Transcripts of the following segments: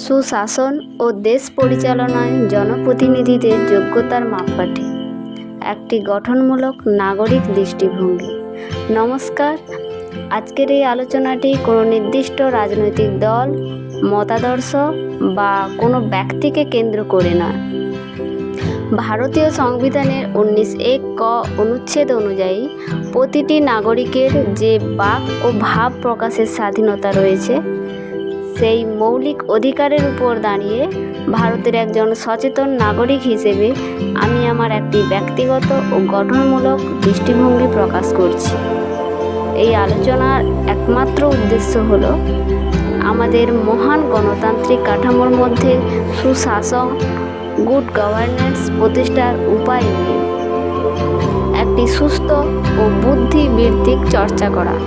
সুশাসন ও দেশ পরিচালনায় জনপ্রতিনিধিদের যোগ্যতার মাপকাঠি, একটি গঠনমূলক নাগরিক দৃষ্টিভঙ্গি। নমস্কার, আজকের এই আলোচনাটি কোনো নির্দিষ্ট রাজনৈতিক দল, মতাদর্শ বা কোনো ব্যক্তিকে কেন্দ্র করে নয়। ভারতীয় সংবিধানের 19(1) ক অনুচ্ছেদ অনুযায়ী প্রতিটি নাগরিকের যে বাক ও ভাব প্রকাশের স্বাধীনতা রয়েছে, সেই মৌলিক অধিকারের উপর দাঁড়িয়ে ভারতের একজন সচেতন নাগরিক হিসেবে আমি আমার একটি ব্যক্তিগত ও গঠনমূলক দৃষ্টিভঙ্গি প্রকাশ করছি। এই আলোচনার একমাত্র উদ্দেশ্য হলো আমাদের মহান গণতান্ত্রিক কাঠামোর মধ্যে সুশাসন, গুড গভর্নেন্স প্রতিষ্ঠার উপায় নিয়ে একটি সুস্থ ও বুদ্ধিবৃত্তিক চর্চা করা।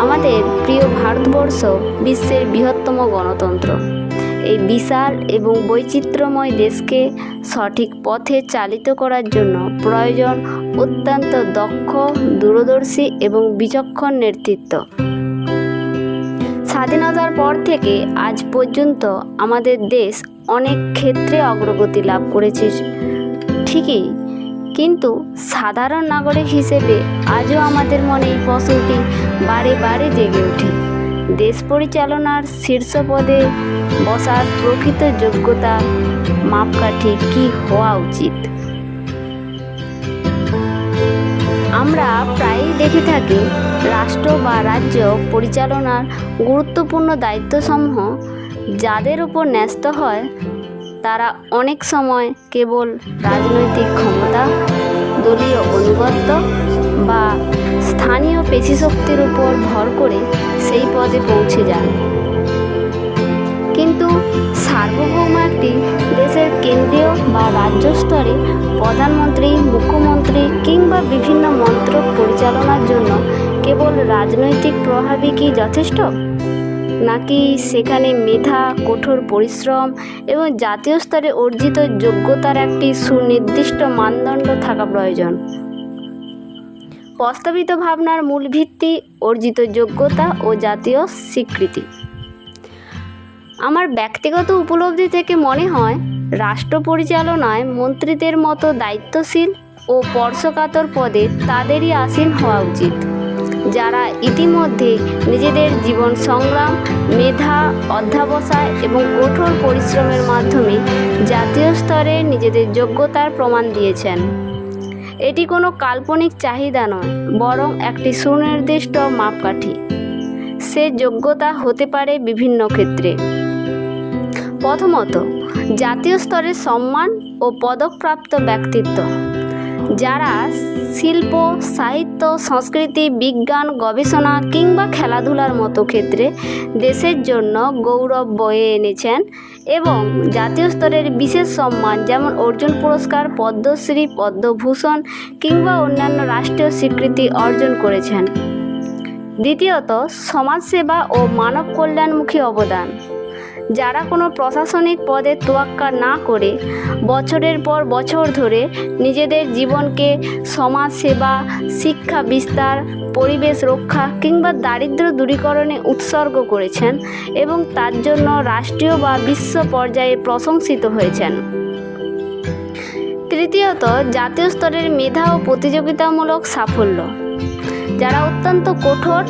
আমাদের প্রিয় ভারতবর্ষ বিশ্বের বৃহত্তম গণতন্ত্র। এই বিশাল এবং বৈচিত্র্যময় দেশকে সঠিক পথে চালিত করার জন্য প্রয়োজন অত্যন্ত দক্ষ, দূরদর্শী এবং বিচক্ষণ নেতৃত্ব। স্বাধীনতার পর থেকে আজ পর্যন্ত আমাদের দেশ অনেক ক্ষেত্রে অগ্রগতি লাভ করেছে ঠিকই, কিন্তু সাধারণ নাগরিক হিসেবে আজও আমাদের মনে এই প্রশ্নটি বারে বারে জেগে ওঠে: দেশ পরিচালনার শীর্ষ পদে বসার প্রকৃত যোগ্যতা মাপকাঠি কী হওয়া উচিত? আমরা প্রায়ই দেখে থাকি রাষ্ট্র বা রাজ্য পরিচালনার গুরুত্বপূর্ণ দায়িত্বসমূহ যাদের উপর ন্যস্ত হয়, তারা অনেক সময় কেবল রাজনৈতিক ক্ষমতা, দলীয় আনুগত্য বা স্থানীয় পেশিশক্তির উপর ভর করে সেই পদে পৌঁছে যান। কিন্তু সার্বভৌম একটি দেশের কেন্দ্রীয় বা রাজ্য স্তরে প্রধানমন্ত্রী, মুখ্যমন্ত্রী কিংবা বিভিন্ন মন্ত্রক পরিচালনার জন্য কেবল রাজনৈতিক প্রভাবই কি যথেষ্ট, নাকি সেখানে মেধা, কঠোর পরিশ্রম এবং জাতীয় স্তরে অর্জিত যোগ্যতার একটি সুনির্দিষ্ট মানদণ্ড থাকা প্রয়োজন? প্রস্তাবিত ভাবনার মূল ভিত্তি অর্জিত যোগ্যতা ও জাতীয় স্বীকৃতি। আমার ব্যক্তিগত উপলব্ধি থেকে মনে হয়, রাষ্ট্র পরিচালনায় মন্ত্রীদের মতো দায়িত্বশীল ও স্পর্শকাতর পদে তাদেরই আসীন হওয়া উচিত, যারা ইতিমধ্যে নিজেদের জীবন সংগ্রাম, মেধা, অধ্যবসায় এবং কঠোর পরিশ্রমের মাধ্যমে জাতীয় স্তরে নিজেদের যোগ্যতার প্রমাণ দিয়েছেন। এটি কোনো কাল্পনিক চাহিদা নয়, বরং একটি সুনির্দিষ্ট মাপকাঠি। সে যোগ্যতা হতে পারে বিভিন্ন ক্ষেত্রে। প্রথমত, জাতীয় স্তরে সম্মান ও পদকপ্রাপ্ত ব্যক্তিত্ব, যারা শিল্প, সাহিত্য, সংস্কৃতি, বিজ্ঞান, গবেষণা কিংবা খেলাধুলার মতো ক্ষেত্রে দেশের জন্য গৌরব বয়ে এনেছেন এবং জাতীয় স্তরের বিশেষ সম্মান যেমন অর্জুন পুরস্কার, পদ্মশ্রী, পদ্মভূষণ কিংবা অন্যান্য রাষ্ট্রীয় স্বীকৃতি অর্জন করেছেন। দ্বিতীয়ত, সমাজসেবা ও মানব কল্যাণমুখী অবদান, যারা কোনো প্রশাসনিক পদে তোয়াক্কা না করে বছরের পর বছর ধরে নিজেদের জীবনকে সমাজসেবা, শিক্ষা বিস্তার, পরিবেশ রক্ষা কিংবা দারিদ্র্য দূরীকরণে উৎসর্গ করেছেন এবং তার জন্য রাষ্ট্রীয় বা বিশ্ব পর্যায়ে প্রশংসিত হয়েছেন। তৃতীয়ত, জাতীয় স্তরের মেধা ও প্রতিযোগিতামূলক সাফল্য, যারা অত্যন্ত কঠোর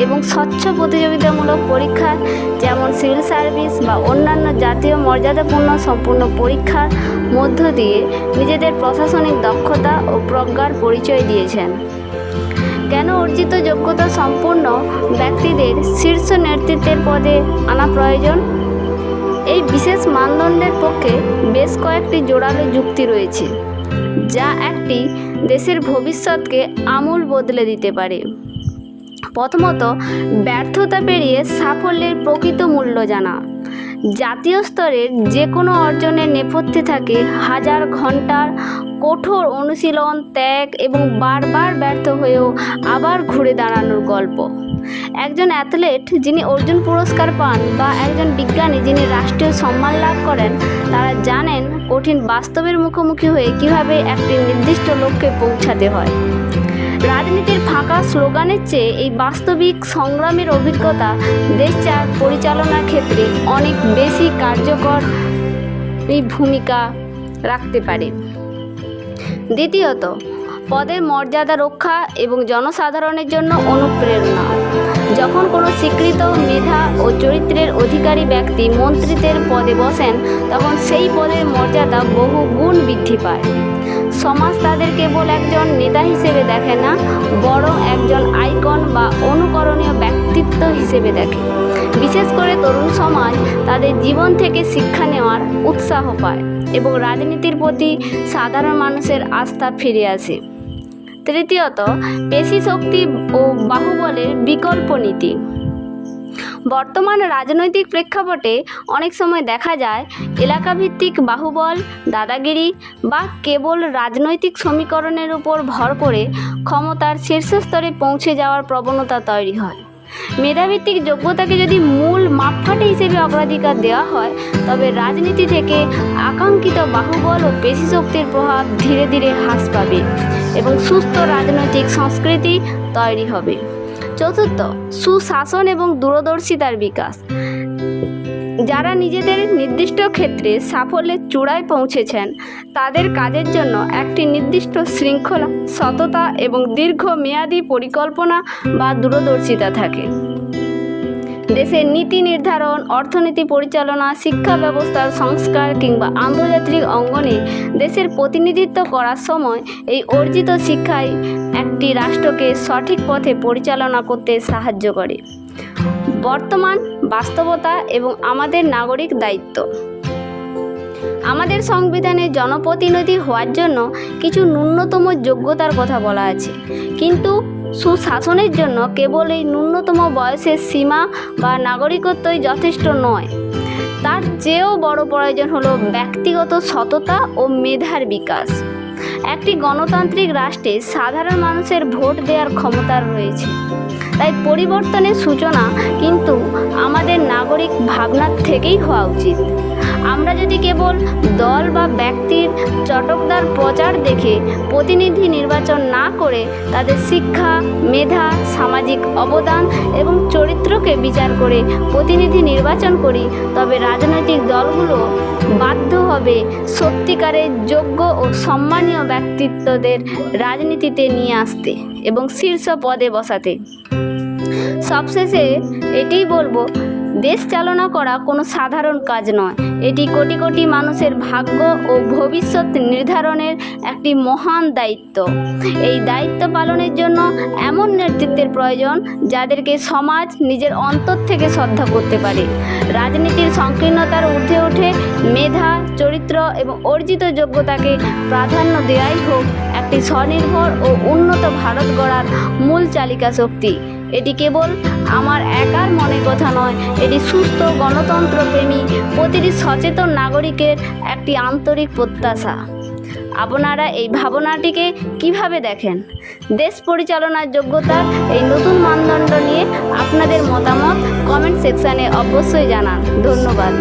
এবং স্বচ্ছ প্রতিযোগিতামূলক পরীক্ষা যেমন সিভিল সার্ভিস বা অন্যান্য জাতীয় মর্যাদাপূর্ণ সম্পূর্ণ পরীক্ষার মধ্য দিয়ে নিজেদের প্রশাসনিক দক্ষতা ও প্রজ্ঞার পরিচয় দিয়েছেন। কেন অর্জিত যোগ্যতা সম্পন্ন ব্যক্তিদের শীর্ষ নেতৃত্বের পদে আনা প্রয়োজন? এই বিশেষ মানদণ্ডের পক্ষে বেশ কয়েকটি জোরালো যুক্তি রয়েছে, যা একটি দেশের ভবিষ্যৎকে আমূল বদলে দিতে পারে। প্রথমত, ব্যর্থতা পেরিয়ে সাফল্যের প্রকৃত মূল্য জানা। জাতীয় স্তরের যে কোনো অর্জনের নেপথ্যে থাকে হাজার ঘন্টার কঠোর অনুশীলন, ত্যাগ এবং বারবার ব্যর্থ হয়েও আবার ঘুরে দাঁড়ানোর গল্প। একজন অ্যাথলেট যিনি অর্জুন পুরস্কার পান বা একজন বিজ্ঞানী যিনি রাষ্ট্রীয় সম্মান লাভ করেন, তারা জানেন কঠিন বাস্তবের মুখোমুখি হয়ে কীভাবে একটি নির্দিষ্ট লক্ষ্যে পৌঁছাতে হয়। রাজনীতির ফাঁকা স্লোগানের চেয়ে এই বাস্তবিক সংগ্রামের অভিজ্ঞতা দেশ পরিচালনার ক্ষেত্রে অনেক বেশি কার্যকর ভূমিকা রাখতে পারে। দ্বিতীয়ত, পদের মর্যাদা রক্ষা এবং জনসাধারণের জন্য অনুপ্রেরণা। যখন কোনো স্বীকৃত মেধা ও চরিত্রের অধিকারী ব্যক্তি মন্ত্রিত্বের পদে বসেন, তখন সেই পদের মর্যাদা বহু গুণ বৃদ্ধি পায়। সমাজ তাদের কেবল একজন নেতা হিসেবে দেখে না, বরং একজন আইকন বা অনুকরণীয় ব্যক্তিত্ব হিসেবে দেখে। বিশেষ করে তরুণ সমাজ তাদের জীবন থেকে শিক্ষা নেওয়ার উৎসাহ পায় এবং রাজনীতির প্রতি সাধারণ মানুষের আস্থা ফিরে আসে। তৃতীয়ত, পেশি শক্তি ও বাহুবলের বিকল্প নীতি। বর্তমান রাজনৈতিক প্রেক্ষাপটে অনেক সময় দেখা যায় এলাকাভিত্তিক বাহুবল, দাদাগিরি বা কেবল রাজনৈতিক সমীকরণের উপর ভর করে ক্ষমতার শীর্ষস্তরে পৌঁছে যাওয়ার প্রবণতা তৈরি হয়। মেধাভিত্তিক যোগ্যতাকে যদি মূল মাপকাঠি হিসেবে অগ্রাধিকার দেওয়া হয়, তবে রাজনীতি থেকে আকাঙ্ক্ষিত বাহুবল ও পেশিশক্তির প্রভাব ধীরে ধীরে হ্রাস পাবে এবং সুস্থ রাজনৈতিক সংস্কৃতি তৈরি হবে। চতুর্থ, সুশাসন এবং দূরদর্শিতার বিকাশ। যারা নিজেদের নির্দিষ্ট ক্ষেত্রে সাফল্যের চূড়ায় পৌঁছেছেন, তাদের কাজের জন্য একটি নির্দিষ্ট শৃঙ্খলা, সততা এবং দীর্ঘমেয়াদী পরিকল্পনা বা দূরদর্শিতা থাকে। দেশের নীতি নির্ধারণ, অর্থনীতি পরিচালনা, শিক্ষা ব্যবস্থার সংস্কার কিংবা আন্তর্জাতিক অঙ্গনে দেশের প্রতিনিধিত্ব করার সময় এই অর্জিত শিক্ষাই একটি রাষ্ট্রকে সঠিক পথে পরিচালনা করতে সাহায্য করে। বর্তমান বাস্তবতা এবং আমাদের নাগরিক দায়িত্ব। আমাদের সংবিধানে জনপ্রতিনিধি হওয়ার জন্য কিছু ন্যূনতম যোগ্যতার কথা বলা আছে, কিন্তু সুশাসনের জন্য কেবল এই ন্যূনতম বয়সের সীমা বা নাগরিকত্বই যথেষ্ট নয়। তার চেয়েও বড় প্রয়োজন হলো ব্যক্তিগত সততা ও মেধার বিকাশ। একটি গণতান্ত্রিক রাষ্ট্রে সাধারণ মানুষের ভোট দেওয়ার ক্ষমতা রয়েছে, তাই পরিবর্তনের সূচনা কিন্তু আমাদের নাগরিক ভাবনার থেকেই হওয়া উচিত। আমরা যদি কেবল দল বা ব্যক্তির চটকদার প্রচার দেখে প্রতিনিধি নির্বাচন না করে তাদের শিক্ষা, মেধা, সামাজিক অবদান এবং চরিত্রকে বিচার করে প্রতিনিধি নির্বাচন করি, তবে রাজনৈতিক দলগুলো বাধ্য হবে সত্যিকারের যোগ্য ও সম্মানীয় ব্যক্তিত্বদের রাজনীতিতে নিয়ে আসতে এবং শীর্ষ পদে বসাতে। সবশেষে এটিই বলবো, দেশ চালনা করা কোনো সাধারণ কাজ নয়। এটি কোটি কোটি মানুষের ভাগ্য ও ভবিষ্যৎ নির্ধারণের একটি মহান দায়িত্ব। এই দায়িত্ব পালনের জন্য এমন নেতৃত্বের প্রয়োজন যাদেরকে সমাজ নিজের অন্তর থেকে শ্রদ্ধা করতে পারে। রাজনীতির সংকীর্ণতার ঊর্ধ্বে উঠে মেধা, চরিত্র এবং অর্জিত যোগ্যতাকে প্রাধান্য দেওয়াই হোক একটি স্বনির্ভর ও উন্নত ভারত গড়ার মূল চালিকা শক্তি। এটি কেবল আমার একার মনের কথা নয়, এটি সুস্থ গণতন্ত্রপ্রেমী প্রতিটি সচেতন নাগরিকের একটি আন্তরিক প্রত্যাশা। আপনারা এই ভাবনাটিকে কিভাবে দেখেন? দেশ পরিচালনার যোগ্যতার এই নতুন মানদণ্ড নিয়ে আপনাদের মতামত কমেন্ট সেকশানে অবশ্যই জানান। ধন্যবাদ।